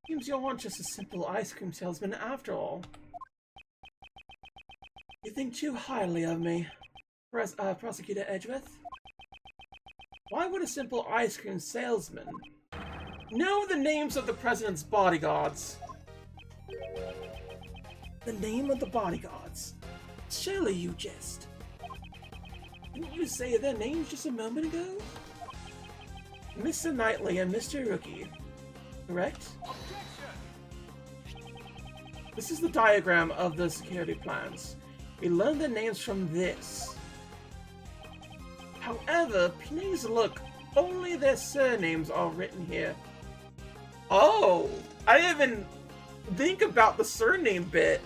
Seems you aren't just a simple ice cream salesman after all. You think too highly of me, Prosecutor Edgeworth. Why would a simple ice cream salesman know the names of the president's bodyguards? The name of the bodyguards? Surely you jest. Didn't you say their names just a moment ago? Mr. Knightley and Mr. Rookie, correct? This is the diagram of the security plans. We learned their names from this. However, please look, only their surnames are written here. Oh, I didn't even think about the surname bit.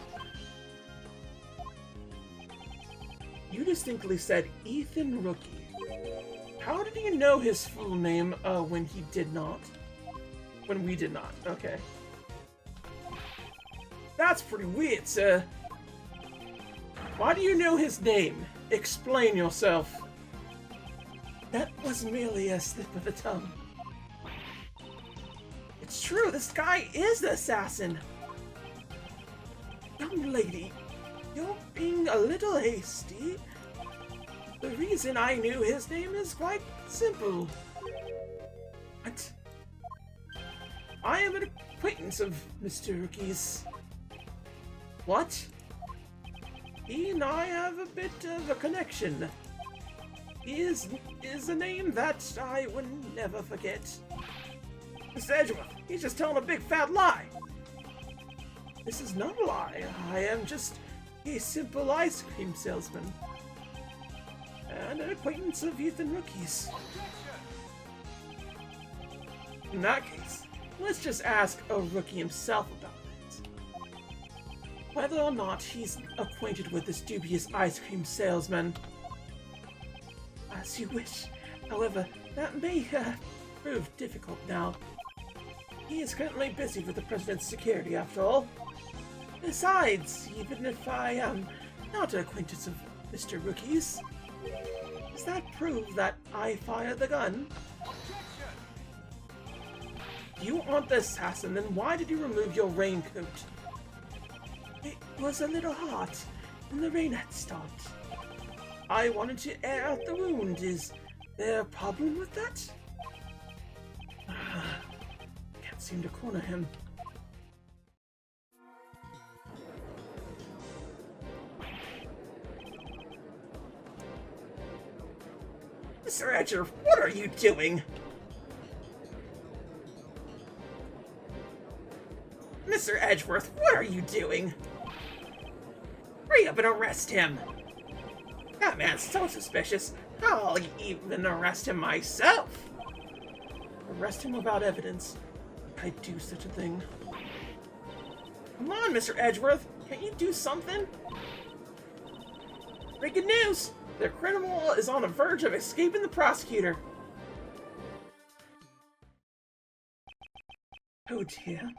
You distinctly said Ethan Rookie. How did you know his full name when he did not? When we did not, okay. That's pretty weird, sir. Why do you know his name? Explain yourself. That was merely a slip of the tongue. It's true, this guy is the assassin. Young lady, you're being a little hasty. The reason I knew his name is quite simple. What? I am an acquaintance of Mr. Rookie's. What? He and I have a bit of a connection. He is a name that I would never forget. Mr. Edgeworth, he's just telling a big fat lie. This is not a lie. I am just a simple ice cream salesman. And an acquaintance of Ethan Rookie's. In that case, let's just ask a Rookie himself about it. Whether or not he's acquainted with this dubious ice cream salesman. As you wish. However, that may prove difficult now. He is currently busy with the President's security, after all. Besides, even if I am not an acquaintance of Mr. Rookie's, does that prove that I fired the gun? If you aren't the assassin, then why did you remove your raincoat? It was a little hot, and the rain had stopped. I wanted to air out the wound. Is there a problem with that? Can't seem to corner him. Mr. Edger, what are you doing? Mr. Edgeworth, what are you doing? Hurry up and arrest him! That man's so suspicious, I'll even arrest him myself! Arrest him without evidence. I'd do such a thing. Come on, Mr. Edgeworth, can't you do something? Breaking news! The criminal is on the verge of escaping the prosecutor. Oh dear,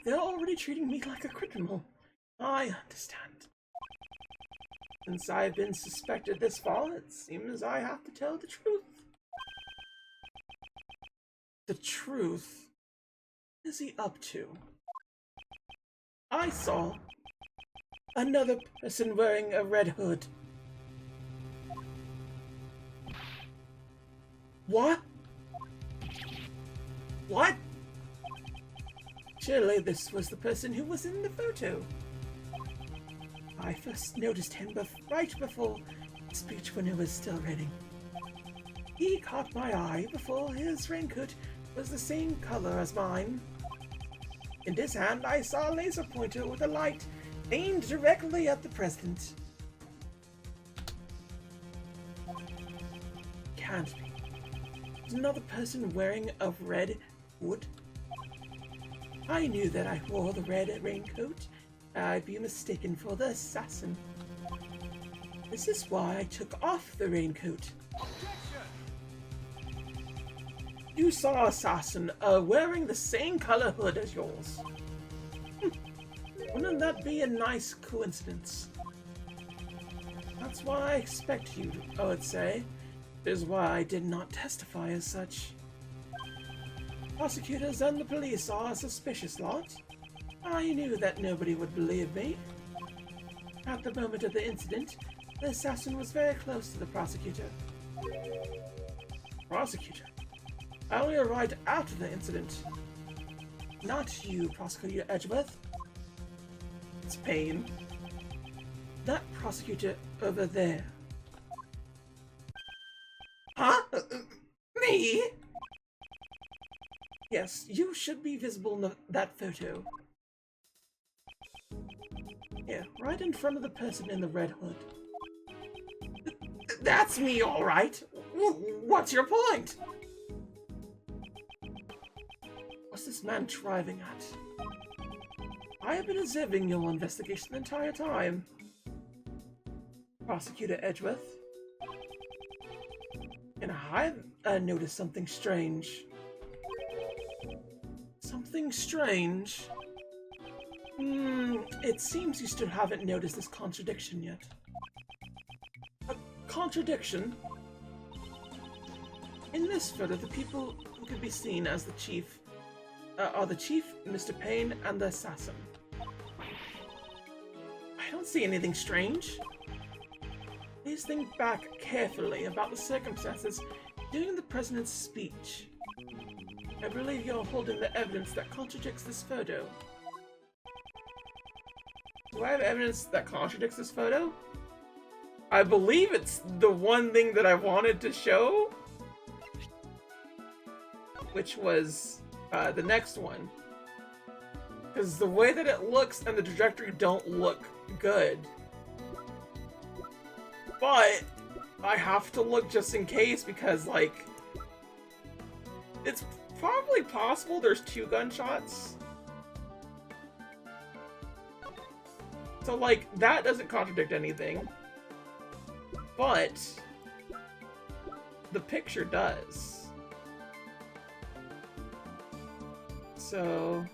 they're already treating me like a criminal. I understand. Since I've been suspected this far, it seems I have to tell the truth. The truth? What is he up to? I saw another person wearing a red hood. What? What? Surely this was the person who was in the photo. I first noticed him right before the speech when it was still raining. He caught my eye before his raincoat was the same color as mine. In his hand I saw a laser pointer with a light aimed directly at the president. Can't be. There's another person wearing a red hood. I knew that I wore the red raincoat. I'd be mistaken for the assassin. This is why I took off the raincoat. You saw assassin wearing the same color hood as yours. Wouldn't that be a nice coincidence? That's what I expect you, I would say. Is why I did not testify as such. Prosecutors and the police are a suspicious lot. I knew that nobody would believe me. At the moment of the incident, the assassin was very close to the prosecutor. Prosecutor? I only arrived after the incident. Not you, Prosecutor Edgeworth. It's Payne. That prosecutor over there. Huh? Me? Yes, you should be visible in that photo. Yeah, right in front of the person in the red hood. That's me, all right. What's your point? What's this man driving at? I have been observing your investigation the entire time. Prosecutor Edgeworth. And I've noticed something strange. Something strange? It seems you still haven't noticed this contradiction yet. A contradiction? In this photo, the people who could be seen as the chief are the chief, Mr. Payne, and the assassin. I don't see anything strange. Please think back carefully about the circumstances during the president's speech. I believe you're holding the evidence that contradicts this photo. Do I have evidence that contradicts this photo? I believe it's the one thing that I wanted to show, which was the next one. Because the way that it looks and the trajectory don't look good. But I have to look just in case because, like, it's probably possible there's 2 gunshots. So, like, that doesn't contradict anything. But the picture does. So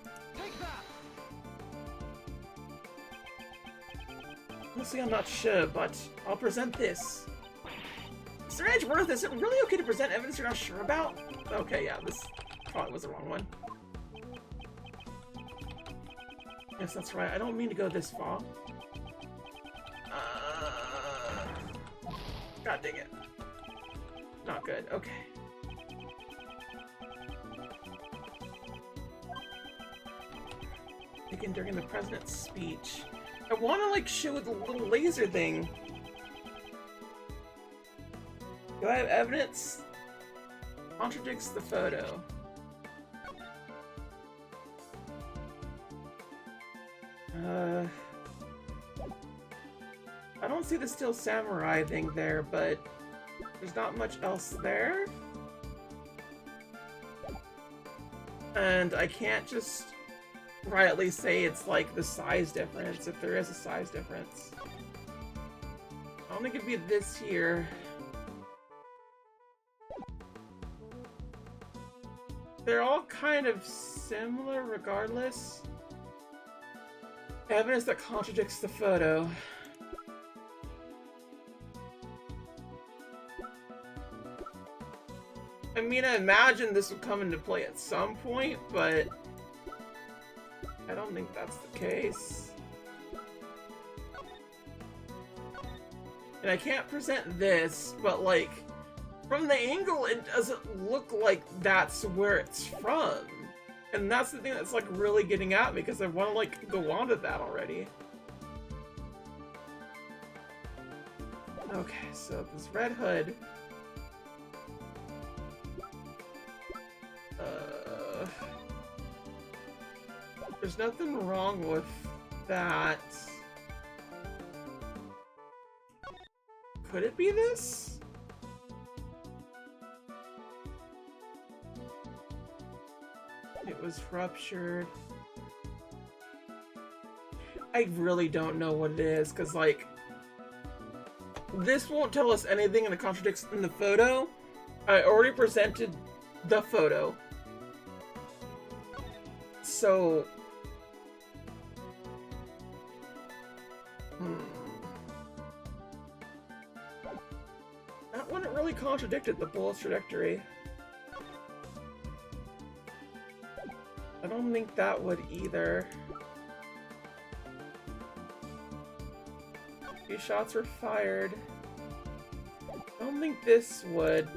honestly, I'm not sure, but I'll present this. Mr. Edgeworth, is it really okay to present evidence you're not sure about? Okay, yeah, this probably was the wrong one. Yes, that's right. I don't mean to go this far. God dang it. Not good. Okay. Taken during the president's speech. I want to, like, show the little laser thing. Do I have evidence? Contradicts the photo. I don't see the Steel Samurai thing there, but there's not much else there. And I can't just rightly say it's like the size difference, if there is a size difference. I don't think it'd be this here. They're all kind of similar regardless. Evidence that contradicts the photo. I mean, I imagine this would come into play at some point, but I don't think that's the case. And I can't present this, but, like, from the angle, it doesn't look like that's where it's from. And that's the thing that's, like, really getting at me, because I want to, like, go on to that already. Okay, so this red hood. There's nothing wrong with that. Could it be this? It was ruptured. I really don't know what it is, because, like, this won't tell us anything and it contradicts in the photo. I already presented the photo. So that one, it really contradicted the bullet's trajectory. I don't think that would either. A few shots were fired. I don't think this would.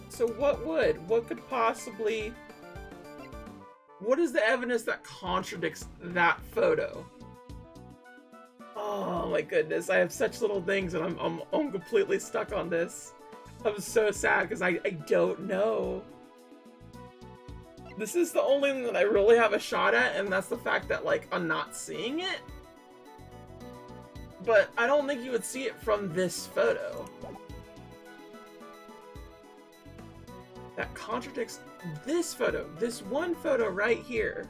So what would? What could possibly... What is the evidence that contradicts that photo? Oh my goodness, I have such little things and I'm completely stuck on this. I'm so sad because I don't know. This is the only thing that I really have a shot at, and that's the fact that, like, I'm not seeing it. But I don't think you would see it from this photo. That contradicts this photo. This one photo right here.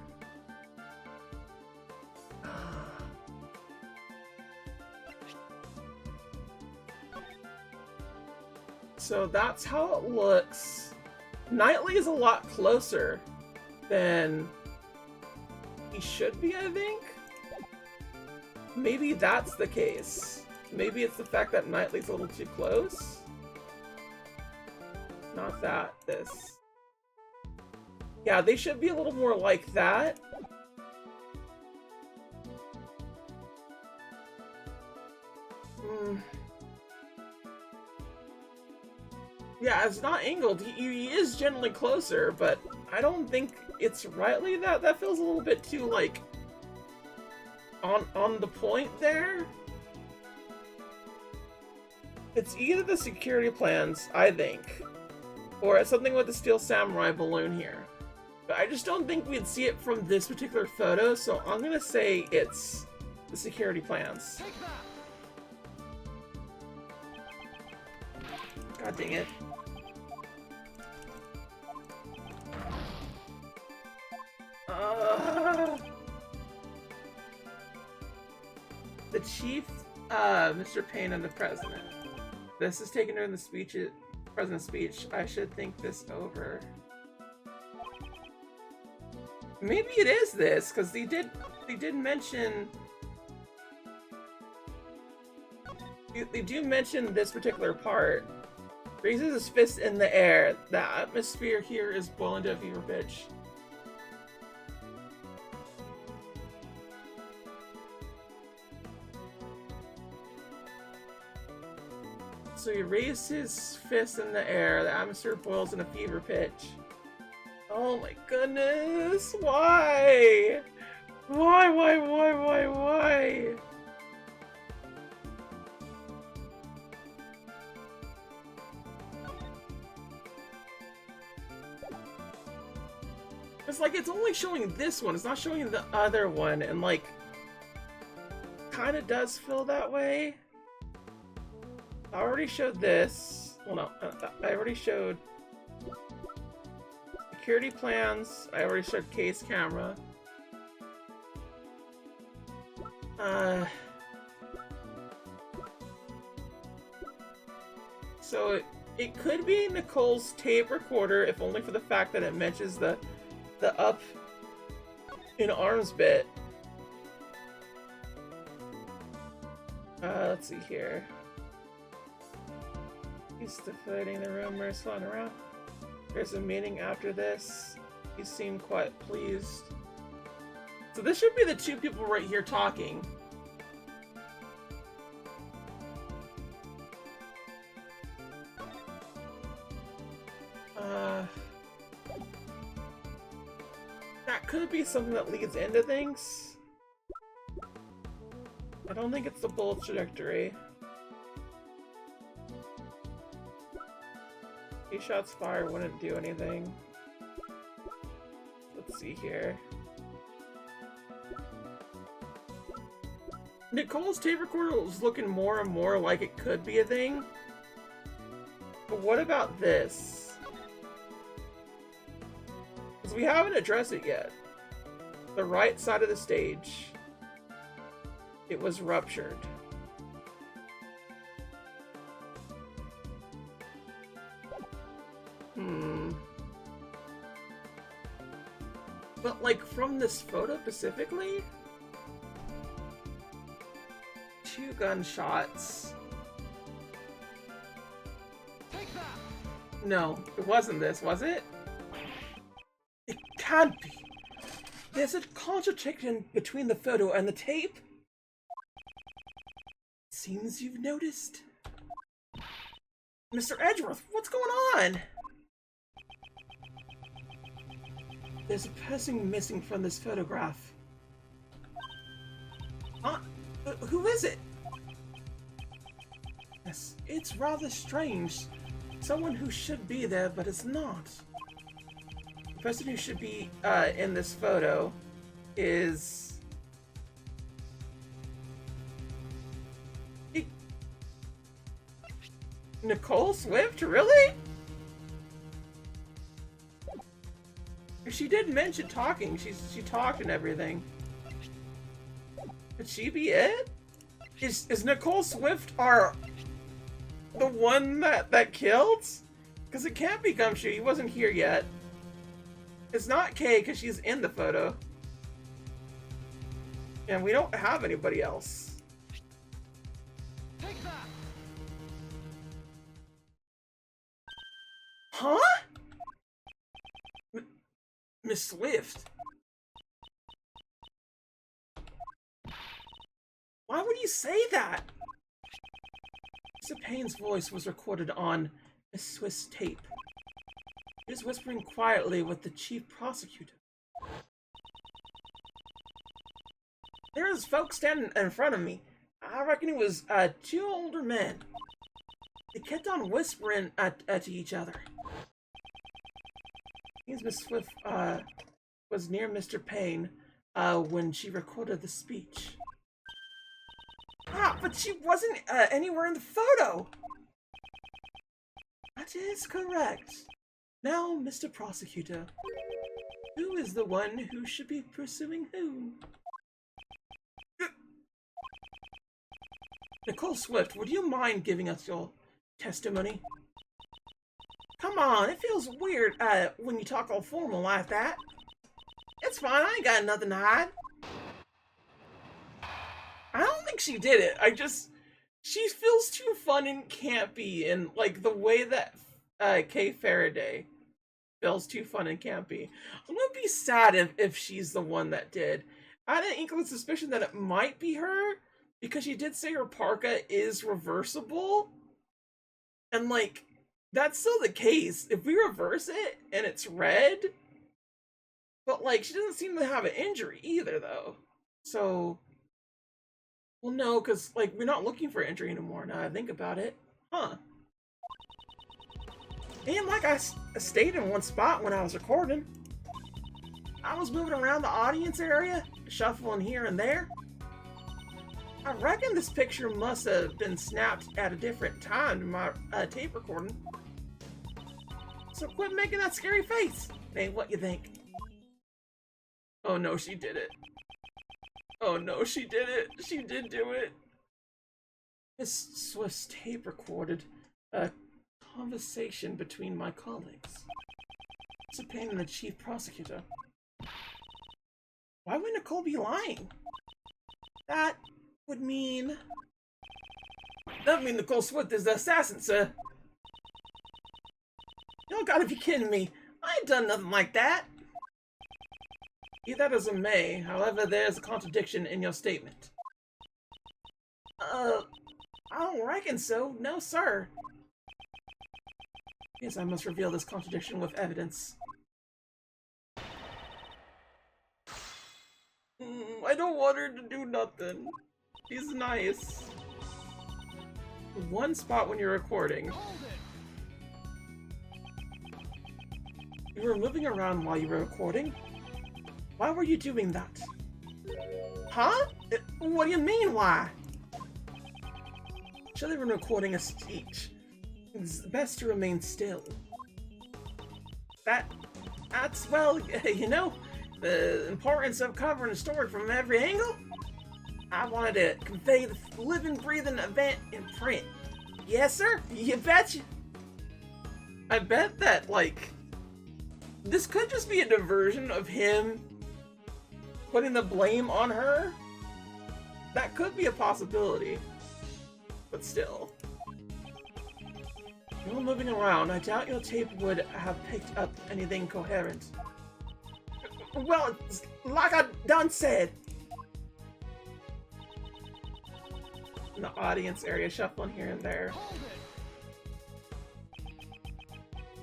So that's how it looks. Knightley is a lot closer than he should be, I think. Maybe that's the case. Maybe it's the fact that Knightley's a little too close. Not that, this. Yeah, they should be a little more like that. Yeah, it's not angled. He is generally closer, but I don't think it's rightly that. That feels a little bit too, like, on the point there. It's either the security plans, I think, or it's something with the Steel Samurai balloon here. But I just don't think we'd see it from this particular photo, so I'm gonna say it's the security plans. God dang it. The chief, Mr. Payne, and the president. This is taken during the president's speech. I should think this over. Maybe it is this, because they did mention... They do mention this particular part. Raises his fist in the air. The atmosphere here is boiling to a fever pitch. So he raised his fist in the air. The atmosphere boils in a fever pitch. Oh my goodness! Why? Why? It's like it's only showing this one. It's not showing the other one, and like, kind of does feel that way. I already showed this. Well, no, I already showed security plans. I already showed case camera. So it could be Nicole's tape recorder, if only for the fact that it mentions the up in arms bit. Let's see here. He's deflating the rumors flying around. There's a meeting after this. He seemed quite pleased. So this should be the two people right here talking. That could be something that leads into things. I don't think it's the bullet trajectory. Two shots fired wouldn't do anything. Let's see here. Nicole's tape recorder was looking more and more like it could be a thing. But what about this? Because we haven't addressed it yet. The right side of the stage. It was ruptured. But like from this photo specifically? 2 gunshots. Take that. No, it wasn't this, was it? It can't be. There's a contradiction between the photo and the tape. Seems you've noticed. Mr. Edgeworth, what's going on? There's a person missing from this photograph. Huh? Who is it? Yes, it's rather strange. Someone who should be there, but is not. The person who should be in this photo is... Nicole Swift? Really? She did mention talking. She talked and everything. Could she be it? Is Nicole Swift the one that killed? Because it can't be Gumshoe. He wasn't here yet. It's not Kay because she's in the photo. And we don't have anybody else. Take that. Huh? Miss Swift? Why would you say that? Mr. Payne's voice was recorded on Miss Swift's tape. He was whispering quietly with the chief prosecutor. There's folks standing in front of me. I reckon it was two older men. They kept on whispering to each other. Means Miss Swift was near Mr. Payne when she recorded the speech. Ah, but she wasn't anywhere in the photo! That is correct. Now, Mr. Prosecutor, who is the one who should be pursuing whom? Nicole Swift, would you mind giving us your testimony? Come on, it feels weird when you talk all formal like that. It's fine, I ain't got nothing to hide. I don't think she did it. She feels too fun and campy, and like the way that Kay Faraday feels too fun and campy. I'm gonna be sad if she's the one that did. I had an inkling suspicion that it might be her, because she did say her parka is reversible. And like, that's still the case. If we reverse it and it's red, but like, she doesn't seem to have an injury either though. So, well no, because like, we're not looking for injury anymore now I think about it. Huh. And like I stayed in one spot when I was recording. I was moving around the audience area, shuffling here and there. I reckon this picture must have been snapped at a different time to my tape recording. So quit making that scary face. Hey, what you think? Oh no, she did it. Oh no, she did it. She did do it. Miss Swift's tape recorded a conversation between my colleagues. Mr. Payne and the chief prosecutor. Why would Nicole be lying? That would mean... That would mean Nicole Swift is the assassin, sir. You don't gotta be kidding me. I ain't done nothing like that. Be that as it may, however, there's a contradiction in your statement. I don't reckon so. No, sir. Yes, I must reveal this contradiction with evidence. I don't want her to do nothing. She's nice. One spot when you're recording. You were moving around while you were recording? Why were you doing that? Huh? What do you mean, why? Surely when recording a speech, it's best to remain still. That's, well, you know, the importance of covering a story from every angle. I wanted to convey the living, breathing event in print. Yes, sir? You betcha. I bet that, like, this could just be a diversion of him putting the blame on her. That could be a possibility. But still. While moving around, I doubt your tape would have picked up anything coherent. Well, it's like I done said. In the audience area, shuffling here and there.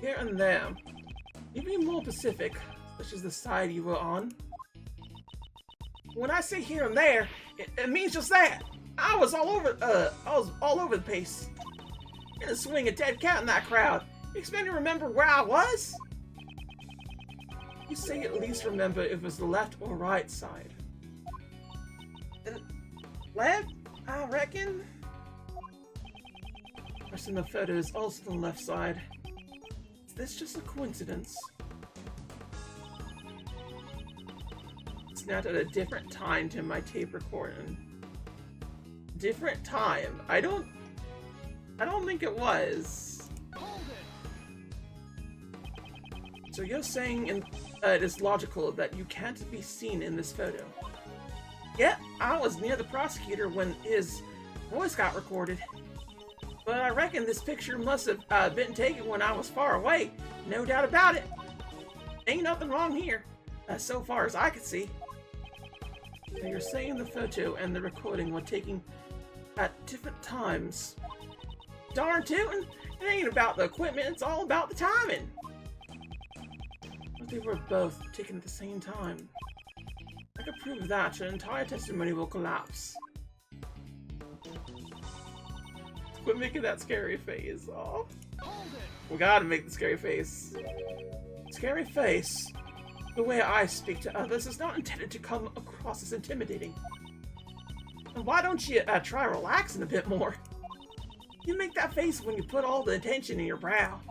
Here and there. You be more specific, such as the side you were on. When I say here and there, it means just that. I was all over the place. In a swing, a dead cat in that crowd. You expect me to remember where I was? You say at least remember if it was the left or right side. Left, I reckon. The person in the photo is also the left side. Is this just a coincidence? Snapped at a different time to my tape recording. Different time. I don't think it was. So you're saying it is logical that you can't be seen in this photo. Yeah, I was near the prosecutor when his voice got recorded. But I reckon this picture must have been taken when I was far away. No doubt about it. Ain't nothing wrong here, so far as I could see. So you're saying the photo and the recording were taken at different times. Darn tootin', it ain't about the equipment, it's all about the timing. But they were both taken at the same time. I could prove that your entire testimony will collapse. Quit making that scary face. Oh, we gotta make the scary face. Scary face. The way I speak to others is not intended to come across as intimidating. And why don't you try relaxing a bit more? You make that face when you put all the attention in your brow.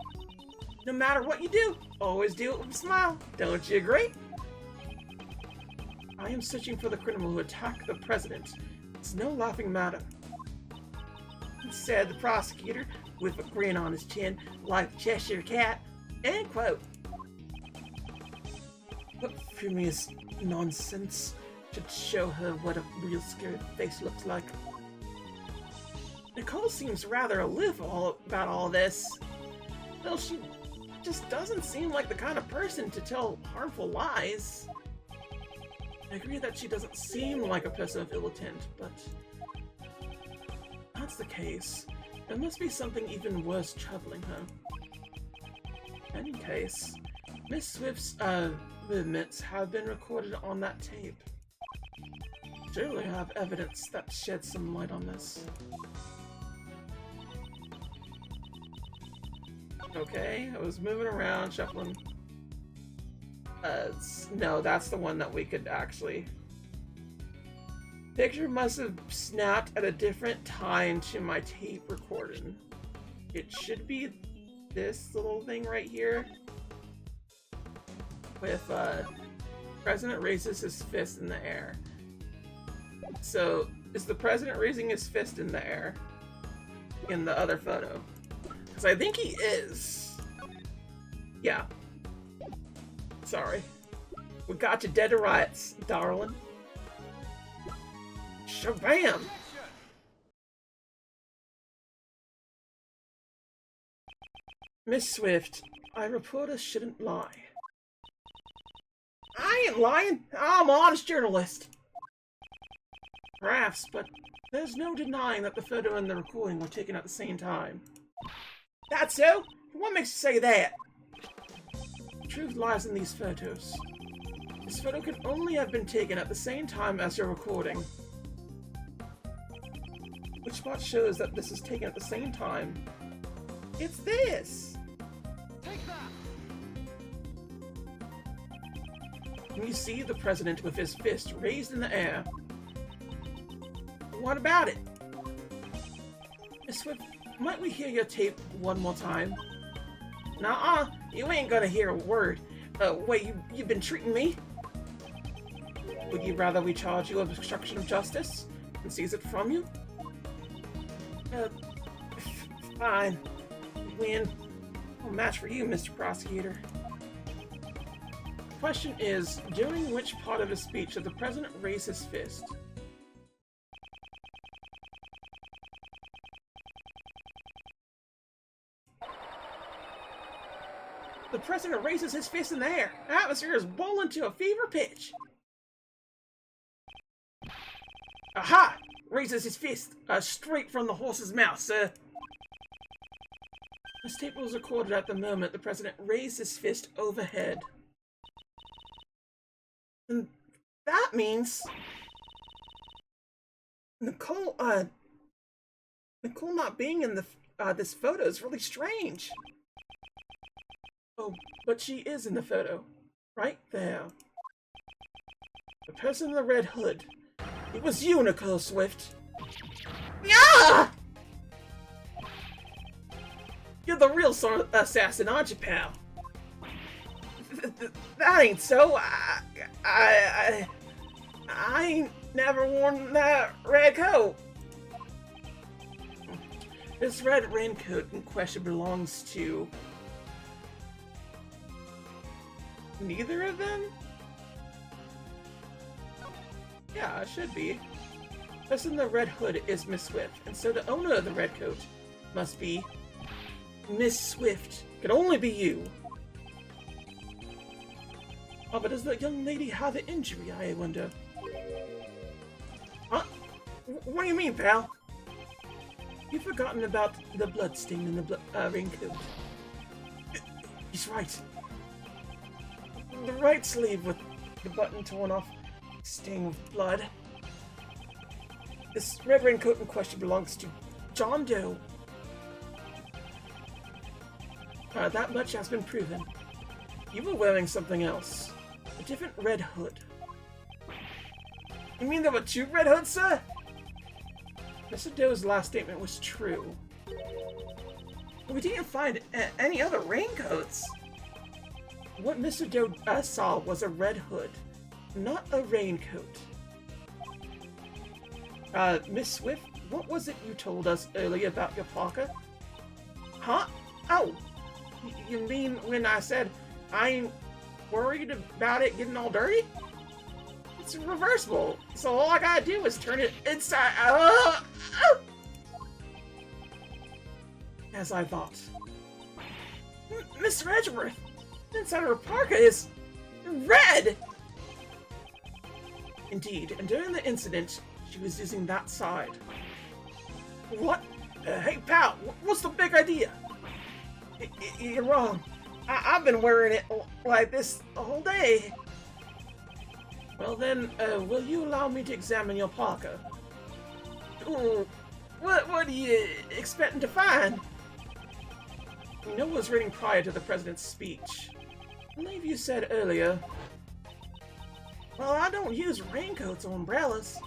No matter what you do, always do it with a smile. Don't you agree? I am searching for the criminal who attacked the president. It's no laughing matter. Said the prosecutor, with a grin on his chin, like the Cheshire Cat. End quote. What furious nonsense should show her what a real scary face looks like. Nicole seems rather aloof about all this. Though she just doesn't seem like the kind of person to tell harmful lies. I agree that she doesn't seem like a person of ill intent, but if that's the case, there must be something even worse troubling her. In any case, Miss Swift's movements have been recorded on that tape. Surely I have evidence that sheds some light on this. Okay, I was moving around, shuffling. No, that's the one that we could actually... Picture must have snapped at a different time to my tape recording. It should be this little thing right here. With, President raises his fist in the air. So, is the President raising his fist in the air? In the other photo? Because I think he is. Yeah. Sorry. We got you dead to rights, darling. Shabam! Miss Swift, I reporters shouldn't lie. I ain't lying. I'm an honest journalist. Perhaps, but there's no denying that the photo and the recording were taken at the same time. That's so? What makes you say that? The truth lies in these photos. This photo could only have been taken at the same time as your recording. Which spot shows that this is taken at the same time? It's this! Take that! Can you see the president with his fist raised in the air? What about it? Miss Swift, might we hear your tape one more time? Nuh-uh, you ain't gonna hear a word. Way you've been treating me. Would you rather we charge you of obstruction of justice and seize it from you? Fine. Win. No match for you, Mr. Prosecutor. The question is, during which part of his speech did the president raise his fist? The president raises his fist in the air. The atmosphere is boiling to a fever pitch. Aha! Raises his fist straight from the horse's mouth, sir. The tape was recorded at the moment the president raised his fist overhead. And that means Nicole not being in the this photo is really strange. Oh, but she is in the photo. Right there. The person in the red hood. It was you, Nicole Swift. Yeah! You're the real assassin, aren't you, pal? That ain't so. I ain't never worn that red coat. This red raincoat in question belongs to neither of them? Yeah, it should be. The person in the red hood is Miss Swift, and so the owner of the red coat must be Miss Swift. Could only be you. Oh, but does the young lady have an injury, I wonder? Huh? What do you mean, pal? You've forgotten about the blood stain in the raincoat. He's right. The right sleeve with the button torn off, stained with blood. This red raincoat in question belongs to John Doe. That much has been proven. You were wearing something else. A different red hood. You mean there were two red hoods, sir? Mr. Doe's last statement was true. We didn't find any other raincoats. What Mr. Doe saw was a red hood, not a raincoat. Miss Swift, what was it you told us earlier about your parka? Huh? Oh, you mean when I said I ain't worried about it getting all dirty? It's reversible, so all I gotta do is turn it inside. As I thought. Mr. Edgeworth, the inside of her parka is red! Indeed, and during the incident, she was using that side. What? Hey pal, what's the big idea? You're wrong. I've been wearing it like this the whole day. Well then, will you allow me to examine your parka? Ooh, what are you expecting to find? You know what was reading prior to the president's speech. I believe you said earlier. Well, I don't use raincoats or umbrellas.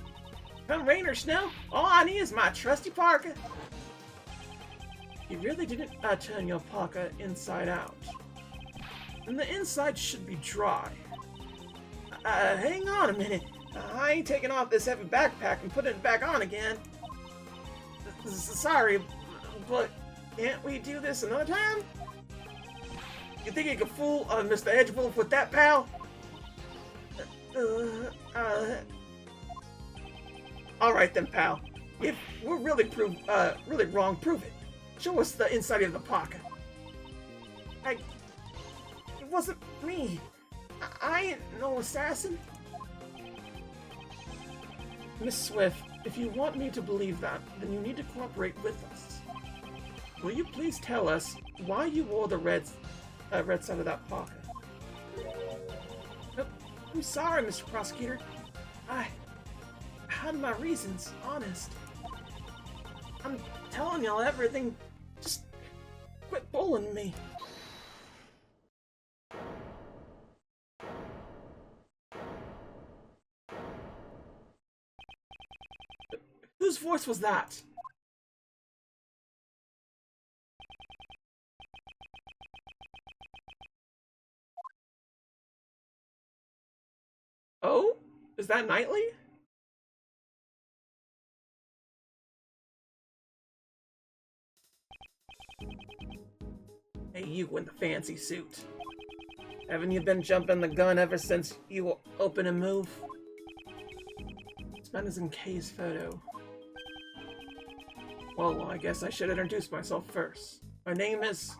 Come rain or snow, all I need is my trusty parka. You really didn't turn your parka inside out. And the inside should be dry. Hang on a minute. I ain't taking off this heavy backpack and putting it back on again. Sorry, but can't we do this another time? You think you could fool Mr. Edgewolf with that, pal? Alright then, pal. If we're really wrong, prove it. Show us the inside of the parka. It wasn't me. I ain't no assassin. Miss Swift, if you want me to believe that, then you need to cooperate with us. Will you please tell us why you wore the red side of that parka? I'm sorry, Mr. Prosecutor. I had my reasons, honest. I'm telling y'all everything. Just quit bullying me. Whose voice was that? Oh? Is that Knightley? Hey, you in the fancy suit. Haven't you been jumping the gun ever since you open and move? This man is in Kay's photo. Well, I guess I should introduce myself first. My name is...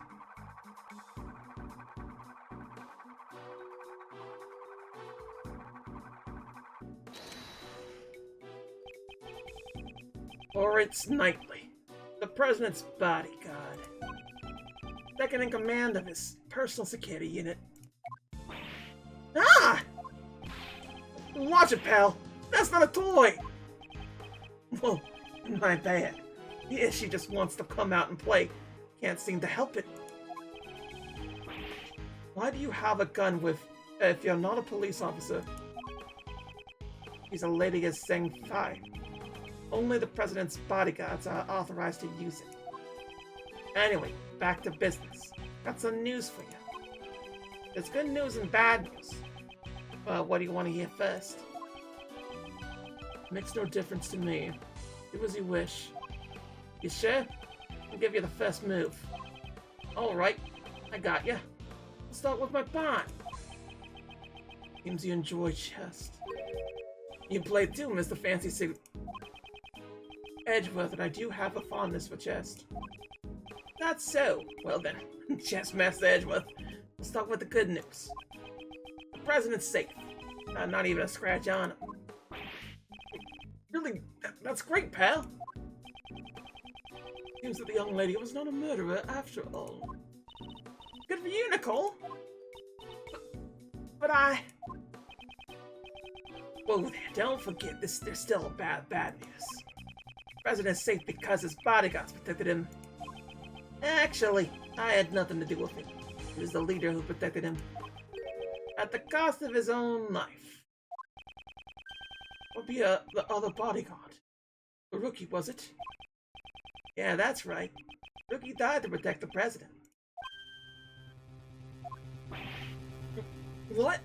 Lawrence Knightley, the president's bodyguard. Second in command of his personal security unit. Ah! Watch it, pal. That's not a toy. Whoa, my bad. Yeah, she just wants to come out and play. Can't seem to help it. Why do you have a gun if you're not a police officer? He's a lady as Zheng Fai. Only the president's bodyguards are authorized to use it. Anyway, back to business. Got some news for you. There's good news and bad news. What do you want to hear first? Makes no difference to me. Do as you wish. You sure? I'll give you the first move. Alright, I got you. I'll start with my pawn. Seems you enjoy chess. You play too, Mr. Fancy Suit. Edgeworth, and I do have a fondness for chess. That's so. Well then, Chess Master Edgeworth. Let's start with the good news. The president's safe. Not even a scratch on him. Really, that's great, pal. Seems that the young lady was not a murderer after all. Good for you, Nicole. But I... Whoa there, don't forget this. There's still bad news. The president's safe because his bodyguards protected him. Actually, I had nothing to do with it. It was the leader who protected him. At the cost of his own life. What be the other bodyguard? The rookie, was it? Yeah, that's right. Rookie died to protect the president. What?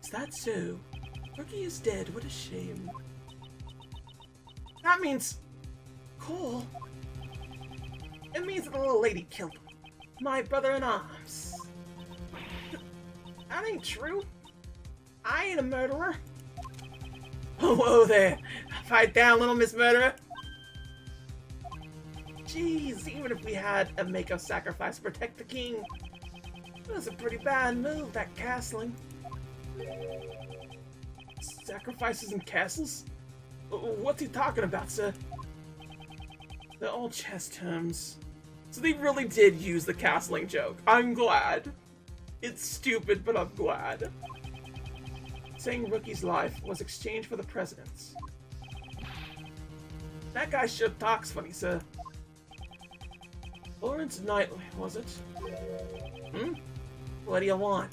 Is that so? Rookie is dead, what a shame. That means... Cole? It means that the little lady killed him. My brother-in-arms. That ain't true. I ain't a murderer. Oh, whoa there. Fight down, little Miss Murderer. Jeez, even if we had a make-up sacrifice to protect the king, it was a pretty bad move, that castling. Sacrifices and castles? What's he talking about, sir? They're all chess terms. So they really did use the castling joke. I'm glad. It's stupid, but I'm glad. Saying Rookie's life was exchanged for the president's. That guy sure talks funny, sir. Lawrence Knightley, was it? Hmm? What do you want?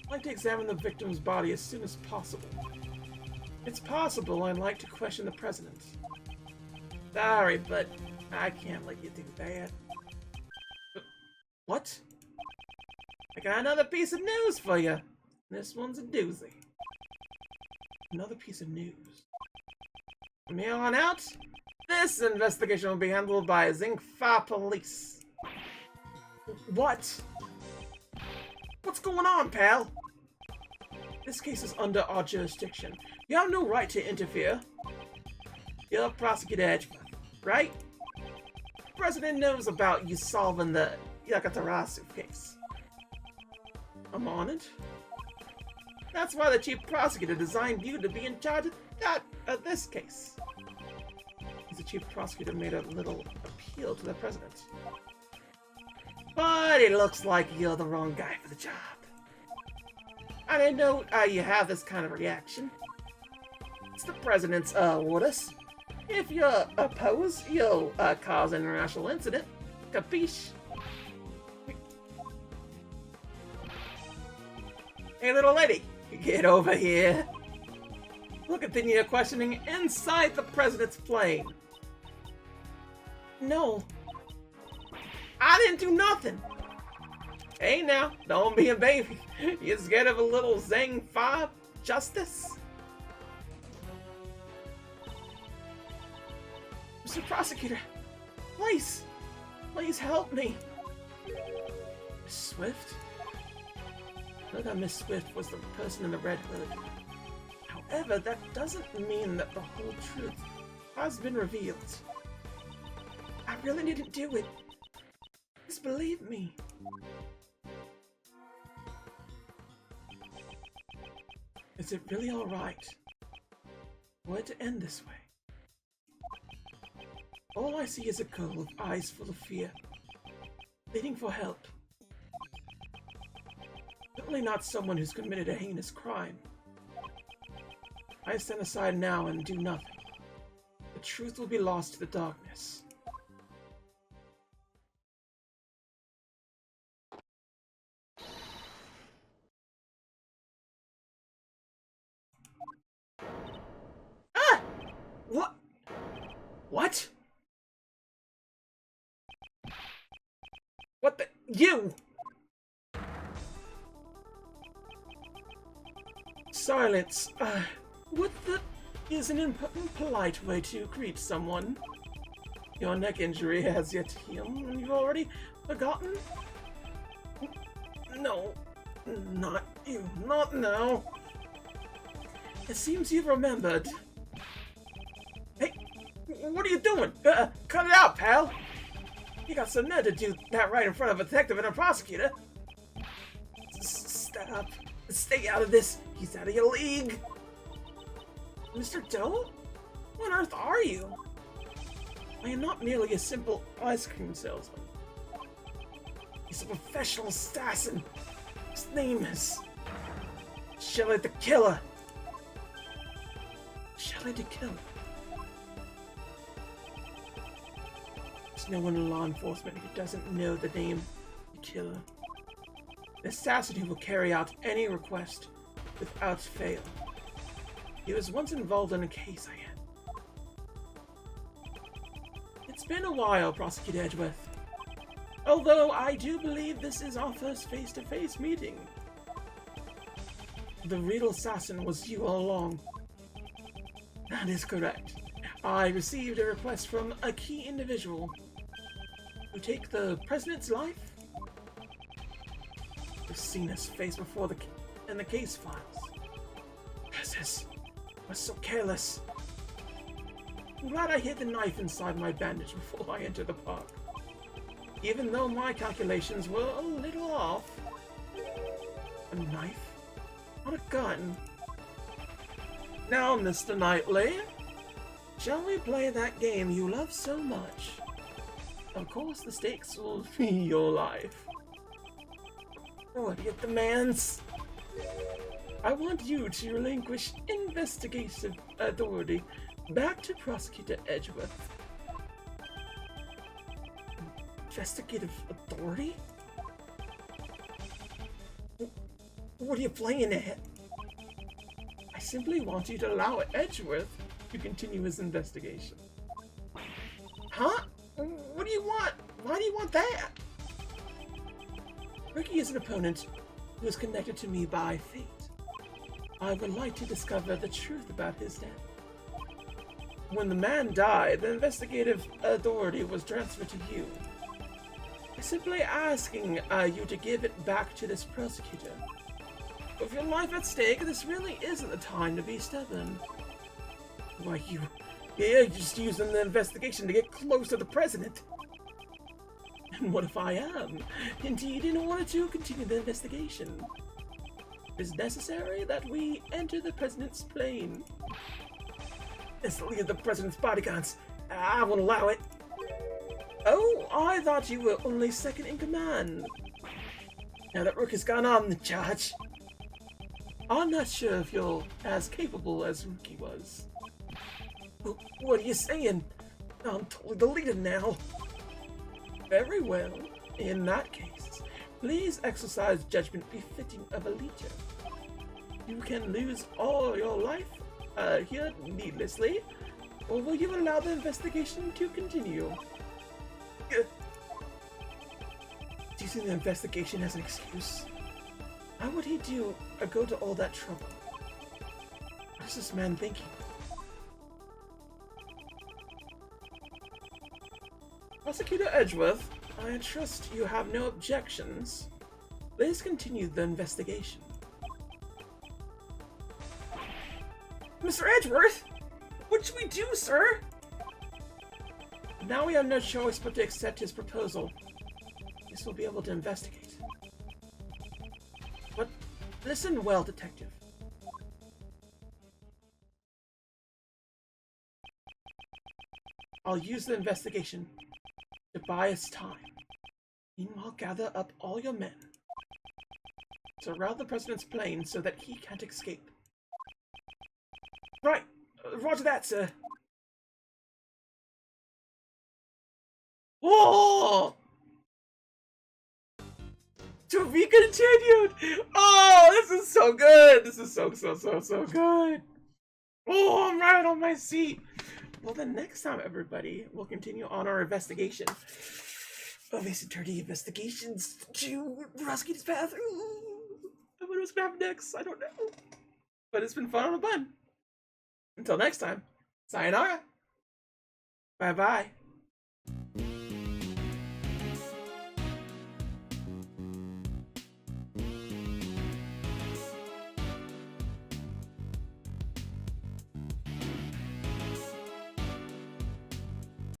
I'd like to examine the victim's body as soon as possible. It's possible I'd like to question the president. Sorry, but I can't let you do that. What? I got another piece of news for you. This one's a doozy. Another piece of news. From here on out, this investigation will be handled by Zingfa Police. What? What's going on, pal? This case is under our jurisdiction. You have no right to interfere. You're Prosecutor Edgeworth, right? The president knows about you solving the Yakatarasu case. I'm on it. That's why the chief prosecutor designed you to be in charge of this case. The chief prosecutor made a little appeal to the president. But it looks like you're the wrong guy for the job. I didn't know you have this kind of reaction. It's the president's orders. If you oppose, you'll cause an international incident. Capiche? Hey, little lady, get over here. We'll continue your questioning inside the president's plane. No. I didn't do nothing. Hey now, don't be a baby. You scared of a little Zheng Fa justice? Mr. Prosecutor, please help me. Miss Swift? I know that Miss Swift was the person in the red hood. However, that doesn't mean that the whole truth has been revealed. I really didn't do it. Just believe me. Is it really alright For it to end this way. All I see is a girl with eyes full of fear, pleading for help. Certainly not someone who's committed a heinous crime. I stand aside now and do nothing. The truth will be lost to the darkness. Ah! What? What? What the? You! Silence. What the is an impolite way to greet someone? Your neck injury has yet to heal, and you've already forgotten? No, not you, not now. It seems you've remembered. Hey, what are you doing? Cut it out, pal. You got some nerve to do that right in front of a detective and a prosecutor. Stop. Stay out of this. He's out of your league. Mr. Doe? Who on earth are you? I am not merely a simple ice cream salesman. He's a professional assassin. His name is Shelly the Killer. Shelly the Killer. There's no one in law enforcement who doesn't know the name the Killer. An assassin who will carry out any request without fail. He was once involved in a case I had. It's been a while, Prosecutor Edgeworth. Although I do believe this is our first face-to-face meeting. The real assassin was you all along. That is correct. I received a request from a key individual to take the president's life. I've seen his face before in the case files. This was so careless. I'm glad I hid the knife inside my bandage before I entered the park. Even though my calculations were a little off. A knife? Not a gun. Now, Mr. Knightley, shall we play that game you love so much? Of course, the stakes will be your life. What it demands? I want you to relinquish investigative authority back to Prosecutor Edgeworth. Investigative authority? What are you playing at? I simply want you to allow Edgeworth to continue his investigation. Huh? What do you want? Why do you want that? Ricky is an opponent who is connected to me by fate. I would like to discover the truth about his death. When the man died, the investigative authority was transferred to you. I'm simply asking you to give it back to this prosecutor. With your life at stake, this really isn't the time to be stubborn. Why, you're just using the investigation to get close to the president. And what if I am? Indeed, in order to continue the investigation, it is necessary that we enter the president's plane. It's the lead of the president's bodyguards. I won't allow it. Oh, I thought you were only second in command. Now that Rook has gone on the charge, I'm not sure if you're as capable as Rookie was. What are you saying? I'm totally the leader now. Very well. In that case, please exercise judgment befitting of a leader. You can lose all your life here needlessly, or will you allow the investigation to continue? Using the investigation as an excuse? Why would he go to all that trouble? What is this man thinking? Prosecutor Edgeworth, I trust you have no objections. Please continue the investigation. Mr. Edgeworth? What should we do, sir? Now we have no choice but to accept his proposal. This will be able to investigate. But listen well, Detective. I'll use the investigation to buy us time. Meanwhile, gather up all your men. Surround the president's plane so that he can't escape. Right. Roger that, sir. Whoa! To be continued! Oh, this is so good! This is so good! Oh, I'm right on my seat! Well, then next time, everybody, we'll continue on our investigation of Ace Attorney investigations to Prosecutor's Path. I wonder what's gonna happen next. I don't know. But it's been fun on a bun. Until next time, sayonara. Bye-bye.